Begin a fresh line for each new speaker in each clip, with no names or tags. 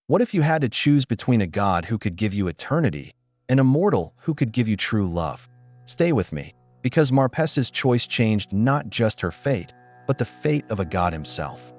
What if you had to choose between a god who could give you eternity and a mortal who could give you true love? Stay with me, because Marpessa's choice changed not just her fate, but the fate of a god himself.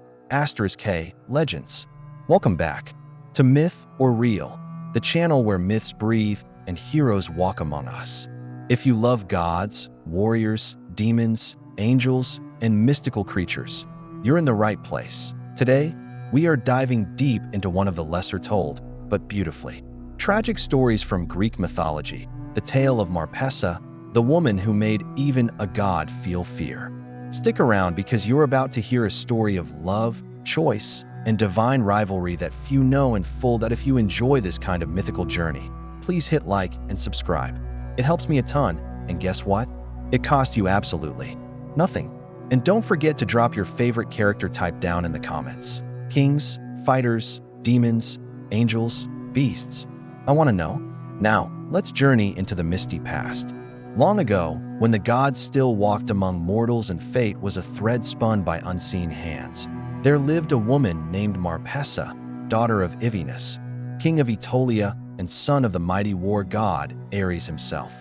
*K Legends. Welcome back to Myth or Real, the channel where myths breathe and heroes walk among us. If you love gods, warriors, demons, angels, and mystical creatures, you're in the right place. Today, we are diving deep into one of the lesser told, but beautifully tragic stories from Greek mythology, the tale of Marpessa, the woman who made even a god feel fear. Stick around because you're about to hear a story of love, choice, and divine rivalry that few know in full. That if you enjoy this kind of mythical journey, please hit like and subscribe. It helps me a ton, and guess what? It costs you absolutely nothing. And don't forget to drop your favorite character type down in the comments. Kings, fighters, demons, angels, beasts. I want to know. Now, let's journey into the misty past. Long ago, when the gods still walked among mortals and fate was a thread spun by unseen hands, there lived a woman named Marpessa, daughter of Ivenus, king of Aetolia and son of the mighty war god Ares himself.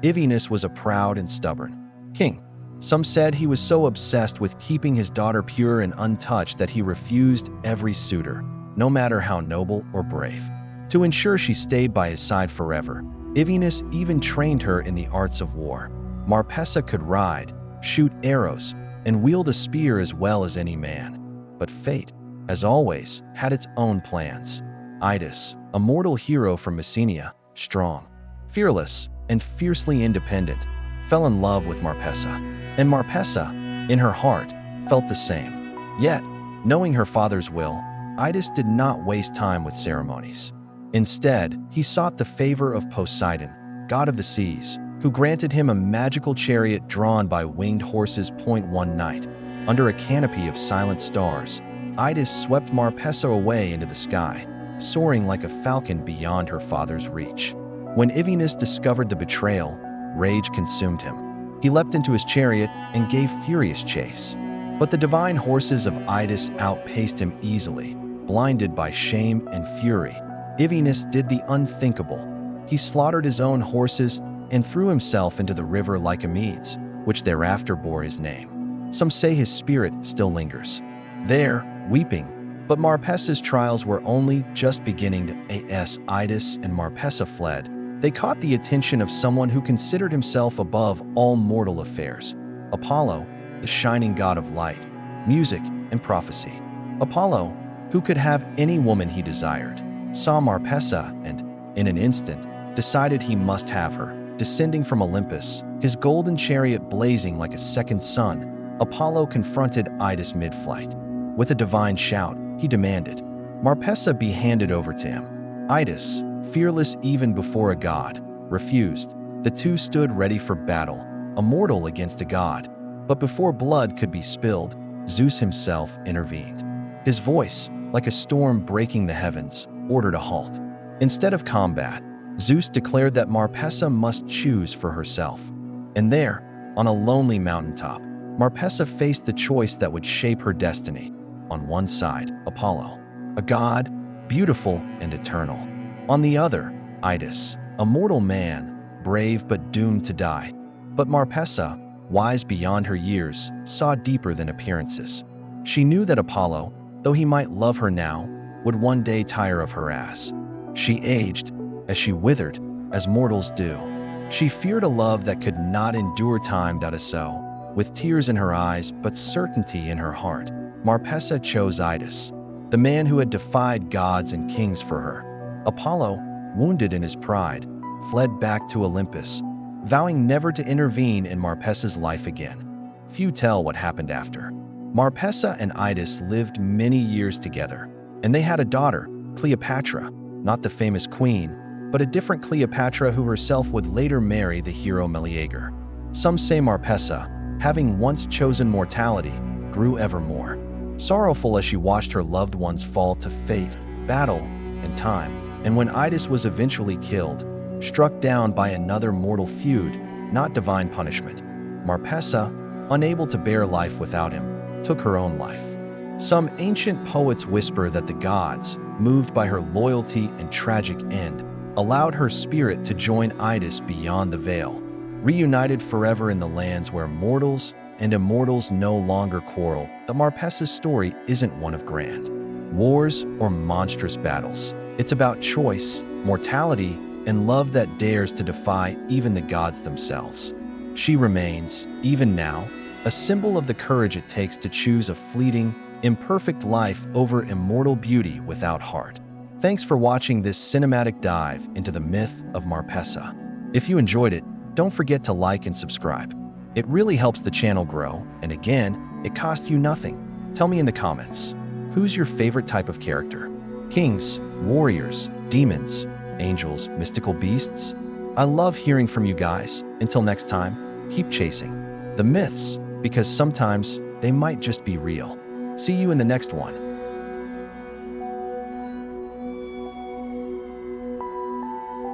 Ivenus was a proud and stubborn king. Some said he was so obsessed with keeping his daughter pure and untouched that he refused every suitor, no matter how noble or brave. To ensure she stayed by his side forever, Ivenus even trained her in the arts of war. Marpessa could ride, shoot arrows, and wield a spear as well as any man. But fate, as always, had its own plans. Idas, a mortal hero from Messenia, strong, fearless, and fiercely independent, fell in love with Marpessa. And Marpessa, in her heart, felt the same. Yet, knowing her father's will, Idas did not waste time with ceremonies. Instead, he sought the favor of Poseidon, god of the seas, who granted him a magical chariot drawn by winged horses. One night, under a canopy of silent stars, Idas swept Marpessa away into the sky, soaring like a falcon beyond her father's reach. When Ivenus discovered the betrayal, rage consumed him. He leapt into his chariot and gave furious chase. But the divine horses of Idas outpaced him easily. Blinded by shame and fury, Ivenus did the unthinkable. He slaughtered his own horses and threw himself into the river Lycomedes, which thereafter bore his name. Some say his spirit still lingers there, weeping. But Marpessa's trials were only just beginning. As Idas and Marpessa fled, they caught the attention of someone who considered himself above all mortal affairs. Apollo, the shining god of light, music, and prophecy. Apollo, who could have any woman he desired, saw Marpessa and, in an instant, decided he must have her. Descending from Olympus, his golden chariot blazing like a second sun, Apollo confronted Idas mid-flight. With a divine shout, he demanded Marpessa be handed over to him. Idas, fearless even before a god, refused. The two stood ready for battle, a mortal against a god. But before blood could be spilled, Zeus himself intervened. His voice, like a storm breaking the heavens, ordered a halt. Instead of combat, Zeus declared that Marpessa must choose for herself. And there, on a lonely mountaintop, Marpessa faced the choice that would shape her destiny. On one side, Apollo, a god, beautiful and eternal. On the other, Idas, a mortal man, brave but doomed to die. But Marpessa, wise beyond her years, saw deeper than appearances. She knew that Apollo, though he might love her now, would one day tire of her as she aged, as she withered, as mortals do. She feared a love that could not endure time. So, with tears in her eyes but certainty in her heart, Marpessa chose Idas, the man who had defied gods and kings for her. Apollo, wounded in his pride, fled back to Olympus, vowing never to intervene in Marpessa's life again. Few tell what happened after. Marpessa and Idas lived many years together, and they had a daughter, Cleopatra, not the famous queen, but a different Cleopatra who herself would later marry the hero Meleager. Some say Marpessa, having once chosen mortality, grew ever more sorrowful as she watched her loved ones fall to fate, battle, and time. And when Idas was eventually killed, struck down by another mortal feud, not divine punishment, Marpessa, unable to bear life without him, took her own life. Some ancient poets whisper that the gods, moved by her loyalty and tragic end, allowed her spirit to join Idas beyond the veil. Reunited forever in the lands where mortals and immortals no longer quarrel, the Marpessa's story isn't one of grand wars or monstrous battles. It's about choice, mortality, and love that dares to defy even the gods themselves. She remains, even now, a symbol of the courage it takes to choose a fleeting, imperfect life over immortal beauty without heart. Thanks for watching this cinematic dive into the myth of Marpessa. If you enjoyed it, don't forget to like and subscribe. It really helps the channel grow, and again, it costs you nothing. Tell me in the comments, who's your favorite type of character? Kings, warriors, demons, angels, mystical beasts? I love hearing from you guys. Until next time, keep chasing the myths, because sometimes they might just be real. See you in the next one.